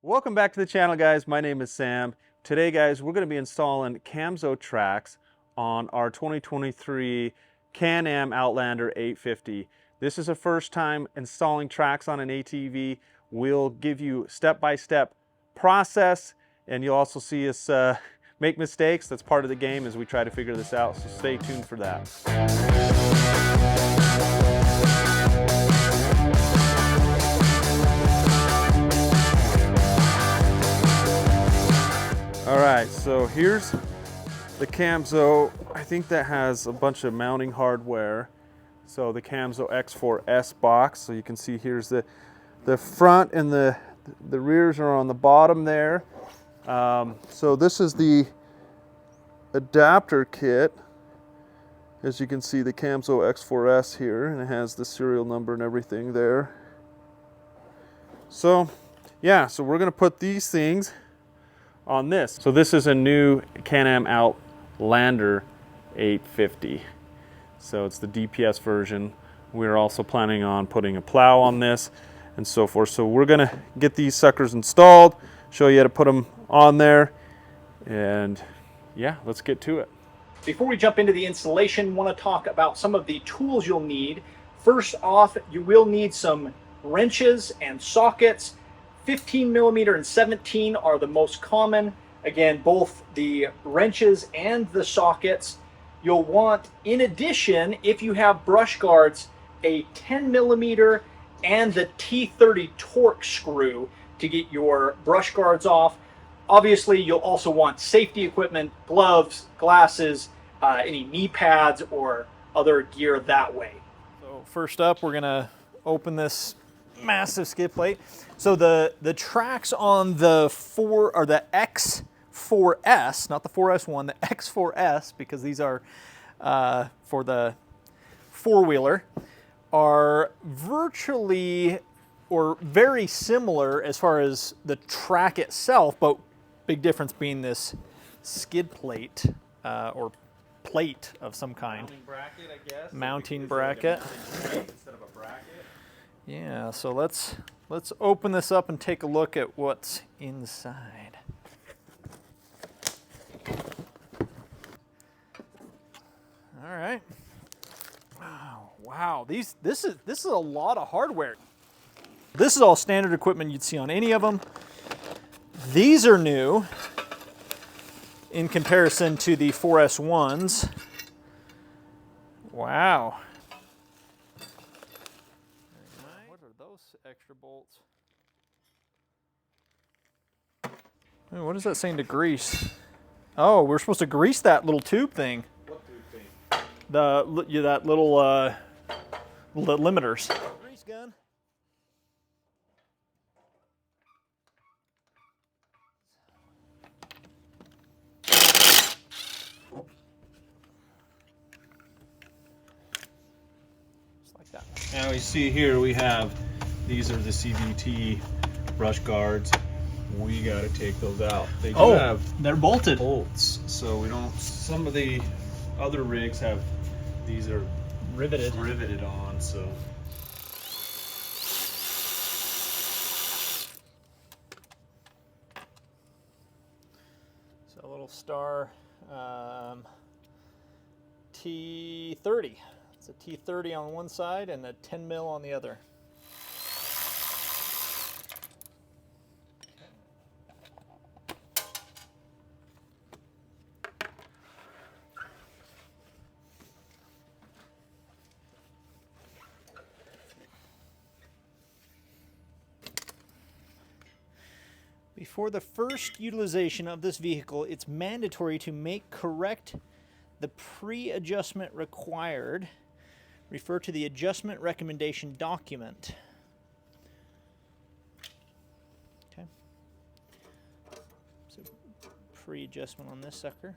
Welcome back to the channel, guys. My name is Sam. Today, guys, we're going to be installing CAMSO tracks on our 2023 CAN-AM Outlander 850. This is a first time installing tracks on an ATV. We'll give you step-by-step process, and you'll also see us make mistakes. That's part of the game as we try to figure this out, so stay tuned for that. All right, so here's the CAMSO. I think that has a bunch of mounting hardware. So the CAMSO X4S box. So you can see here's the front and the rears are on the bottom there. So this is the adapter kit. As you can see, the CAMSO X4S here, and it has the serial number and everything there. So yeah, so we're gonna put these things on this. So this is a new CAN-AM Outlander 850. So it's the DPS version. We're also planning on putting a plow on this and so forth. So we're gonna get these suckers installed, show you how to put them on there, and yeah, let's get to it. Before we jump into the installation, I want to talk about some of the tools you'll need. First off, you will need some wrenches and sockets. 15 millimeter and 17 are the most common. Again, both the wrenches and the sockets. You'll want, in addition, if you have brush guards, a 10 millimeter and the T30 torque screw to get your brush guards off. Obviously, you'll also want safety equipment, gloves, glasses, any knee pads or other gear that way. So first up, we're gonna open this massive skid plate. So the tracks on the X4S, not the 4S1, the X4S, because these are for the four-wheeler, are virtually or very similar as far as the track itself, but big difference being this skid plate or plate of some kind. Mounting bracket, I guess. Mounting bracket. Instead of a bracket. Yeah, so let's open this up and take a look at what's inside. All right. Wow. This is a lot of hardware. This is all standard equipment you'd see on any of them. These are new in comparison to the 4S1s. Wow. What are those extra bolts? Hey, what is that saying to grease? Oh, we're supposed to grease that little tube thing. What tube thing? That little limiters. Grease gun. Now you see here we have, these are the CVT brush guards. We got to take those out. They do have they're bolted. bolts, so we don't, some of the other rigs have, these are riveted on, so. So a little star T30. It's a T30 on one side and a 10 mil on the other. Before the first utilization of this vehicle, it's mandatory to make correct the pre-adjustment required. Refer to the adjustment recommendation document. Okay. So pre-adjustment on this sucker.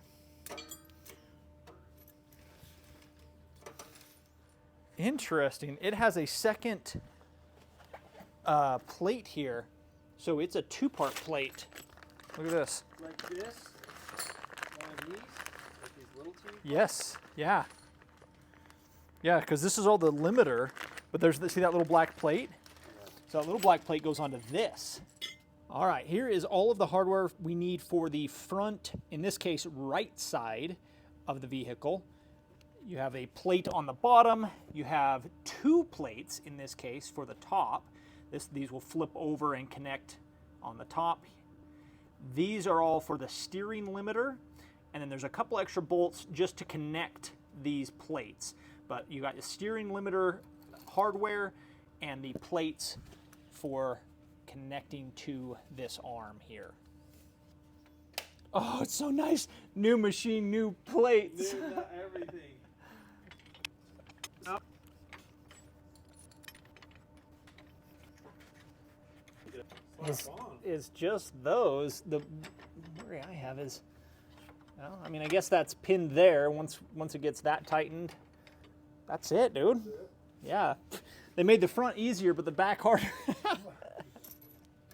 Interesting. It has a second plate here. So it's a two-part plate. Look at this. Like this? One of these? Like these little tubes? Yes. Yeah. Yeah, because this is all the limiter, but there's, see that little black plate? So that little black plate goes onto this. All right, here is all of the hardware we need for the front, in this case, right side of the vehicle. You have a plate on the bottom. You have 2 plates, in this case, for the top. These will flip over and connect on the top. These are all for the steering limiter, and then there's a couple extra bolts just to connect these plates. But you got the steering limiter hardware and the plates for connecting to this arm here. Oh, it's so nice. New machine, new plates. Dude, not everything. Oh. Is just those. The worry I have is, well, I mean, I guess that's pinned there. Once it gets that tightened, that's it, dude. Yeah, they made the front easier, but the back harder.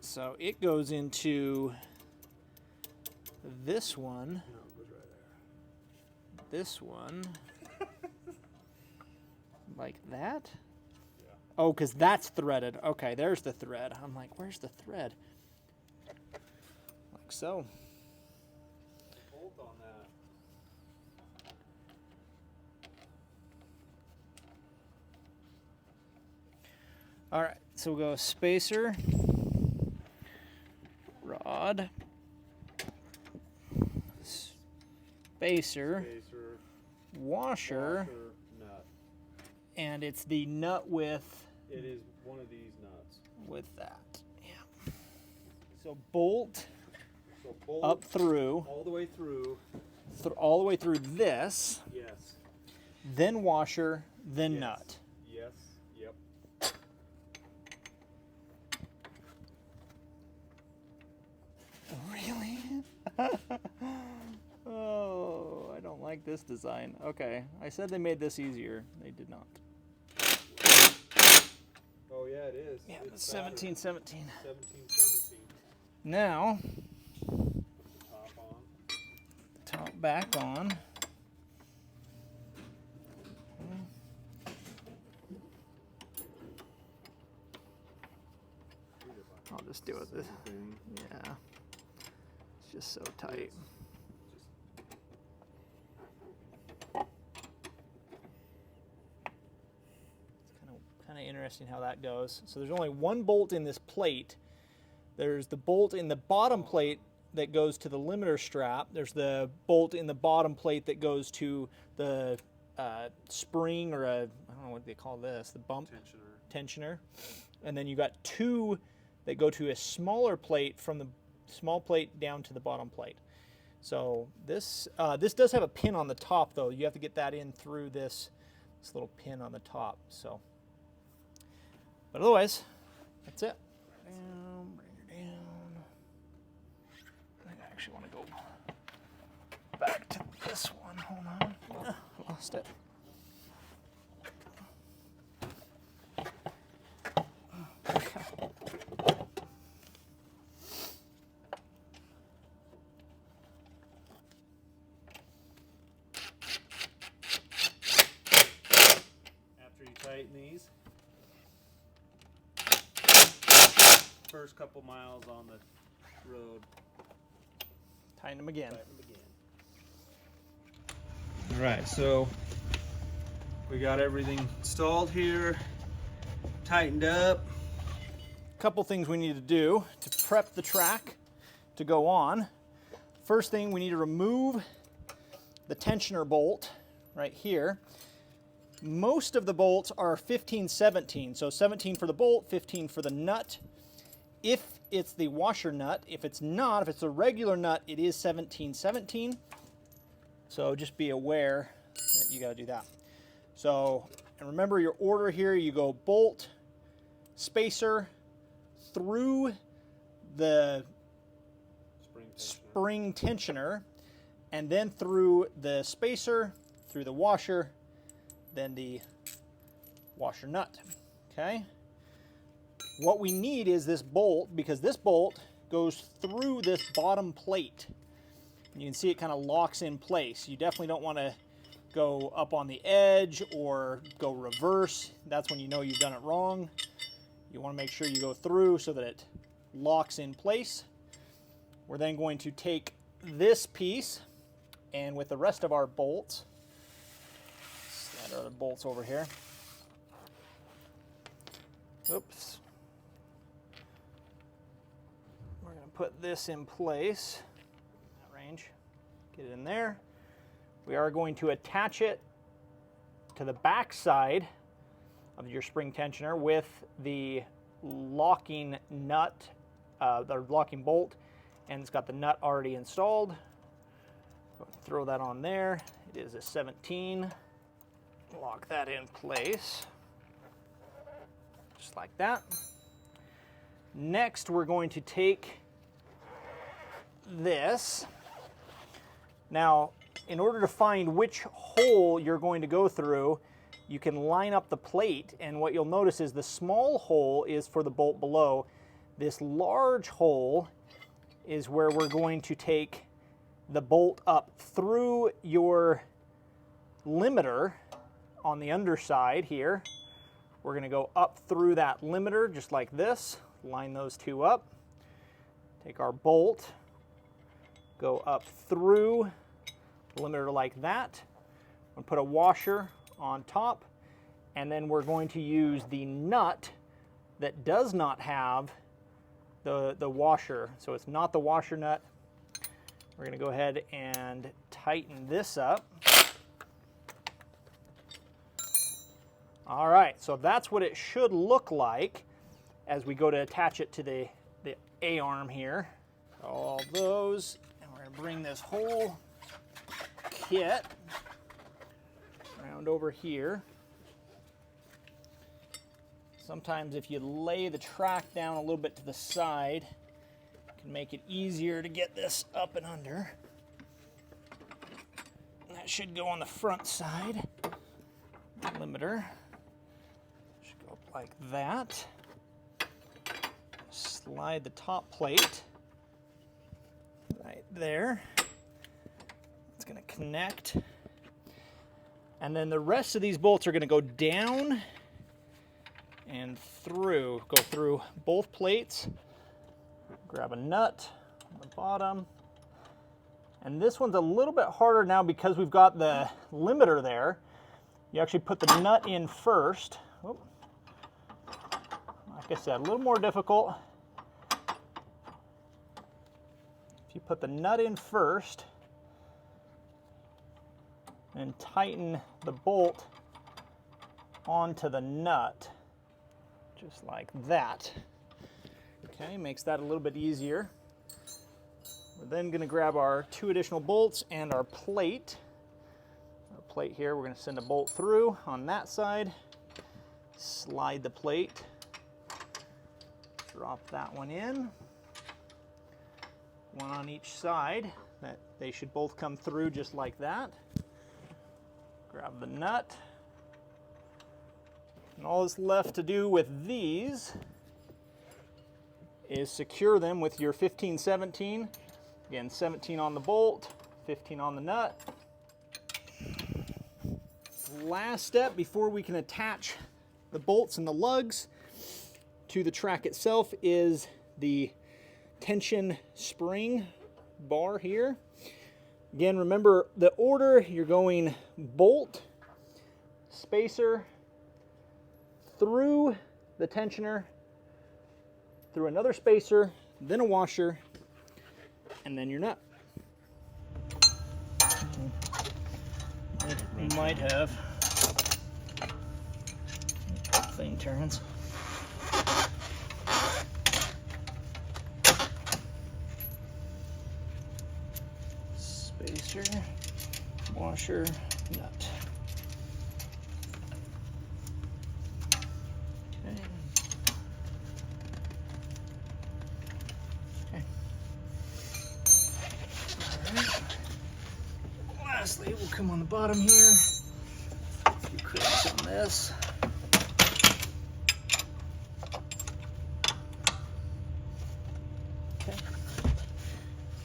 So it goes into this one. No, it goes right there. This one. Like that? Yeah. Oh, because that's threaded. Okay, there's the thread. I'm like, where's the thread? Like so. Bolt on that. All right, so we'll go spacer, rod, spacer, washer, nut. and it's the nut with... It is one of these nuts. With that, yeah. So bolt, bolt up through, all the way through. all the way through this, Yes. then washer, then Yes. nut. Yes. Yep. Really? Oh, I don't like this design. Okay, I said they made this easier. They did not. Oh yeah, it is. Yeah, it's 1717. 1717. Now, Top on. top back on. I'll just do it this. Yeah. It's just so tight. It's kind of interesting how that goes. So there's only one bolt in this plate. There's the bolt in the bottom plate that goes to the limiter strap. There's the bolt in the bottom plate that goes to the spring, or I don't know what they call this, the bump tensioner. And then you got 2 that go to a smaller plate, from the small plate down to the bottom plate. So this does have a pin on the top, though. You have to get that in through this little pin on the top. So, but otherwise, that's it. Down, bring her down. I think I actually want to go back to this one. Hold on. Lost it. After you tighten these, first couple miles on the road, Tighten them again. tighten them again. All right, so we got everything installed here, tightened up. Couple things we need to do to prep the track to go on. First thing, we need to remove the tensioner bolt right here. Most of the bolts are 15-17, so 17 for the bolt, 15 for the nut. If it's the washer nut, if it's not, if it's a regular nut, it is 17-17. So just be aware that you gotta do that. So, and remember your order here, you go bolt, spacer, through the spring tensioner, and then through the spacer, through the washer, then the washer nut. Okay? What we need is this bolt, because this bolt goes through this bottom plate. You can see it kind of locks in place. You definitely don't want to go up on the edge or go reverse. That's when you know you've done it wrong. You want to make sure you go through so that it locks in place. We're then going to take this piece, and with the rest of our bolts, slide our other bolts over here. Oops. We're going to put this in place. That range. Get it in there. We are going to attach it to the back side of your spring tensioner with the locking nut, the locking bolt, and it's got the nut already installed. Throw that on there. It is a 17. Lock that in place, just like that. Next, we're going to take this. Now, in order to find which hole you're going to go through, you can line up the plate, and what you'll notice is the small hole is for the bolt below. This large hole is where we're going to take the bolt up through your limiter on the underside here. We're going to go up through that limiter just like this, line those two up, take our bolt, go up through the limiter like that, and put a washer on top, and then we're going to use the nut that does not have the washer, so it's not the washer nut. We're going to go ahead and tighten this up. All right, so that's what it should look like as we go to attach it to the A-arm here. All those, and we're going to bring this whole kit around over here. Sometimes if you lay the track down a little bit to the side, it can make it easier to get this up and under. And that should go on the front side. The limiter should go up like that. Slide the top plate right there. It's going to connect. And then the rest of these bolts are going to go down and through. Go through both plates. Grab a nut on the bottom. And this one's a little bit harder now because we've got the limiter there. You actually put the nut in first. Oh. Like I said, a little more difficult. If you put the nut in first and tighten the bolt onto the nut, just like that. Okay, makes that a little bit easier. We're then going to grab our 2 additional bolts and our plate. Our plate here, we're going to send a bolt through on that side, slide the plate, drop that one in, one on each side. That they should both come through just like that. Grab the nut. And all that's left to do with these is secure them with your 15-17. Again, 17 on the bolt, 15 on the nut. Last step before we can attach the bolts and the lugs to the track itself is the tension spring bar here. Again, remember the order. You're going bolt, spacer, through the tensioner, through another spacer, then a washer, and then your nut. It might have. Thing turns. Spacer, washer, nut. Lastly, we'll come on the bottom here. A few crimps on this. Okay.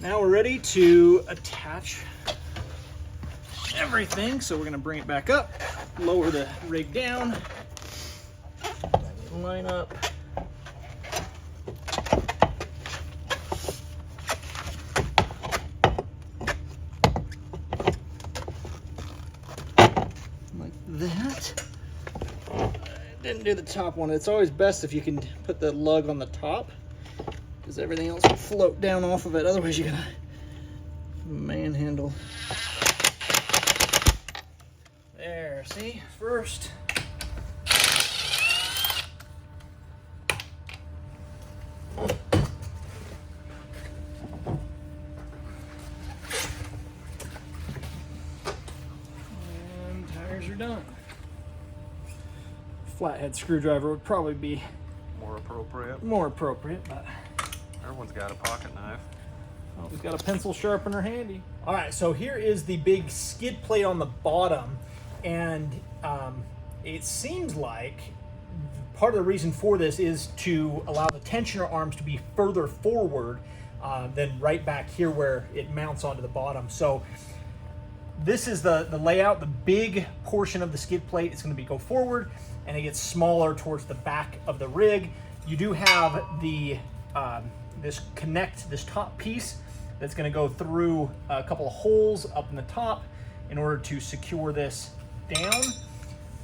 Now we're ready to attach everything. So we're going to bring it back up, lower the rig down, line up didn't do the top one. It's always best if you can put the lug on the top, because everything else will float down off of it. Otherwise, you're gonna manhandle. There, see? First. And tires are done. Flathead screwdriver would probably be More appropriate. but Everyone's got a pocket knife. oh, we've got a pencil sharpener handy. All right, so here is the big skid plate on the bottom, and it seems like part of the reason for this is to allow the tensioner arms to be further forward than right back here where it mounts onto the bottom. So this is the layout. The big portion of the skid plate is going to go forward, and it gets smaller towards the back of the rig. You do have the this top piece that's going to go through a couple of holes up in the top in order to secure this down.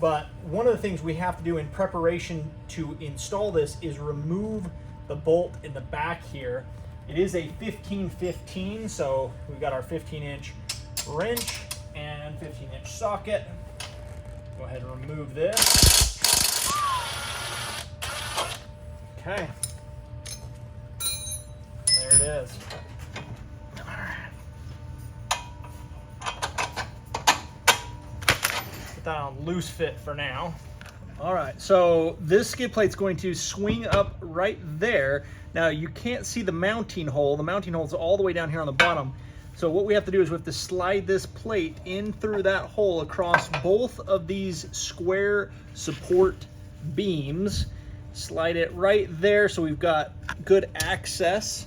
But one of the things we have to do in preparation to install this is remove the bolt in the back here. It is a 15-15, so we've got our 15-inch wrench and 15-inch socket. Go ahead and remove this. Okay. There it is. All right. Put that on loose fit for now. All right, so this skid plate's going to swing up right there. Now you can't see the mounting hole. The mounting hole is all the way down here on the bottom. So what we have to do is we have to slide this plate in through that hole across both of these square support beams. Slide it right there so we've got good access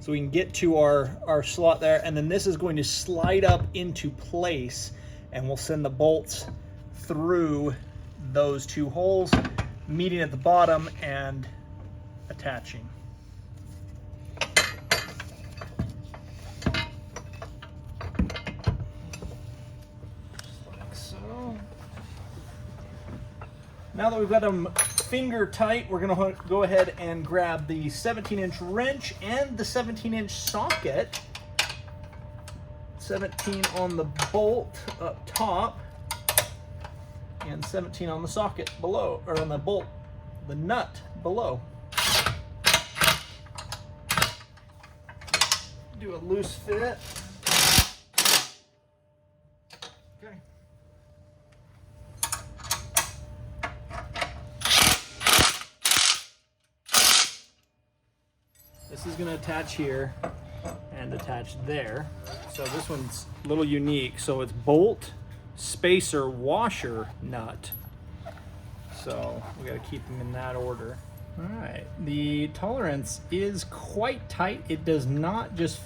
so we can get to our slot there. And then this is going to slide up into place, and we'll send the bolts through those two holes, meeting at the bottom and attaching. Now that we've got them finger tight, we're going to go ahead and grab the 17-inch wrench and the 17-inch socket. 17 on the bolt up top and 17 on the socket below, or on the bolt, the nut below. Do a loose fit. Okay. This is going to attach here and attach there. So this one's a little unique. So it's bolt, spacer, washer, nut. So we got to keep them in that order. All right, the tolerance is quite tight. It does not just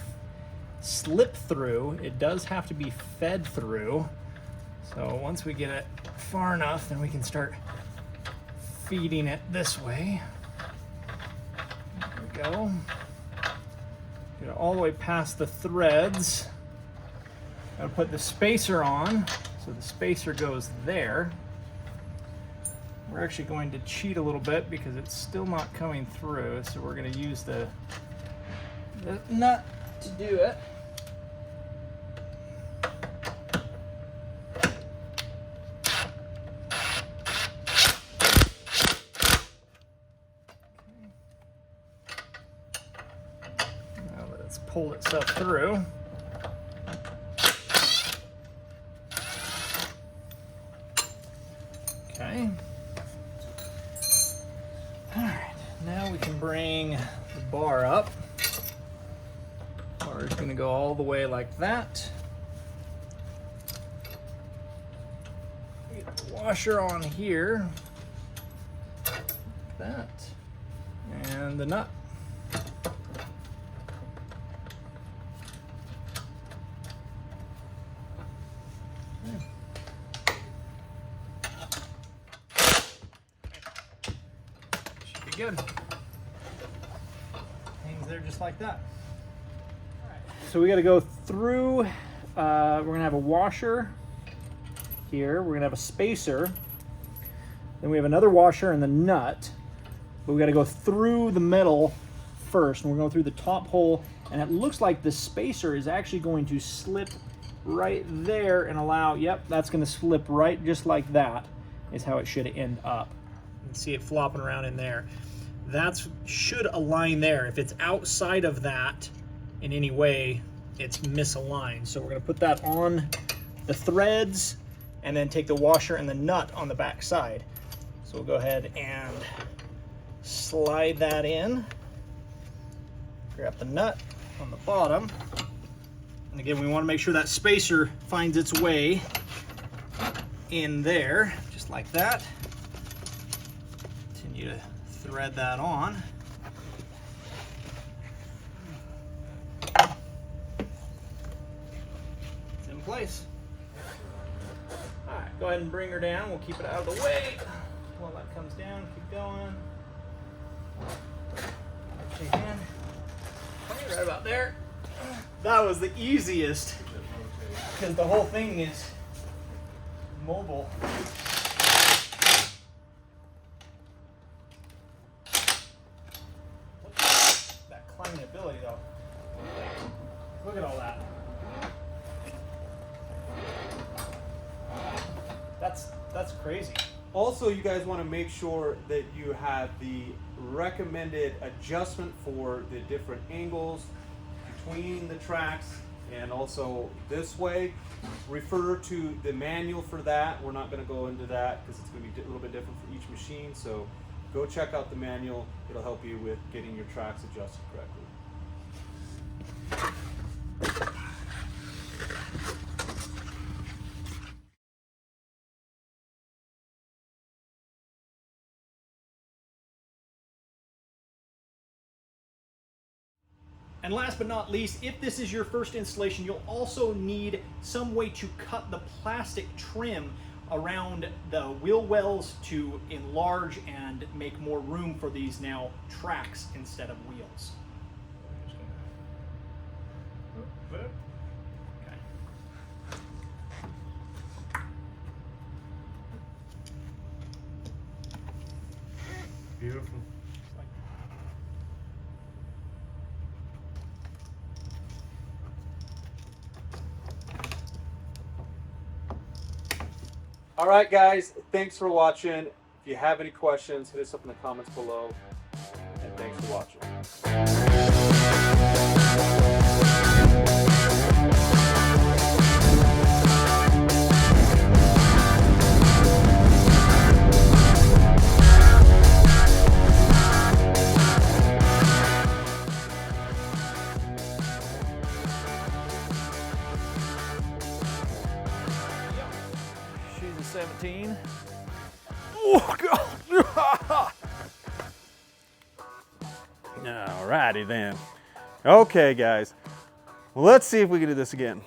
slip through. It does have to be fed through. So once we get it far enough, then we can start feeding it this way. There we go. Get it all the way past the threads. Gotta put the spacer on, so the spacer goes there. We're actually going to cheat a little bit because it's still not coming through, so we're going to use the nut to do it. Now that it's pulled itself through. Okay. All right, now we can bring the bar up. Bar is going to go all the way like that. Get the washer on here, like that, and the nut. Good. Hangs there just like that. All right. So we got to go through. We're gonna have a washer here. We're gonna have a spacer. Then we have another washer and the nut, but we got to go through the metal first, and we're going through the top hole, and it looks like the spacer is actually going to slip right there and allow, yep, that's going to slip right just like that is how it should end up. You can see it flopping around in there. That should align there. If it's outside of that in any way, it's misaligned. So we're going to put that on the threads and then take the washer and the nut on the back side. So we'll go ahead and slide that in. Grab the nut on the bottom. And again, we want to make sure that spacer finds its way in there, just like that. Continue to thread that on. It's in place. All right, go ahead and bring her down. We'll keep it out of the way while that comes down. Keep going. Right about there. That was the easiest because the whole thing is mobile. That climbability though. Look at all that. That's crazy. Also, you guys want to make sure that you have the recommended adjustment for the different angles between the tracks, and also this way. Refer to the manual for that. We're not going to go into that because it's going to be a little bit different for each machine. So go check out the manual. It'll help you with getting your tracks adjusted correctly. And last but not least, if this is your first installation, you'll also need some way to cut the plastic trim around the wheel wells to enlarge and make more room for these now tracks instead of wheels. Okay. Beautiful. All right, guys, thanks for watching. If you have any questions, hit us up in the comments below. And thanks for watching. She's a 17. Oh, God. Alrighty then. Okay, guys. Well, let's see if we can do this again.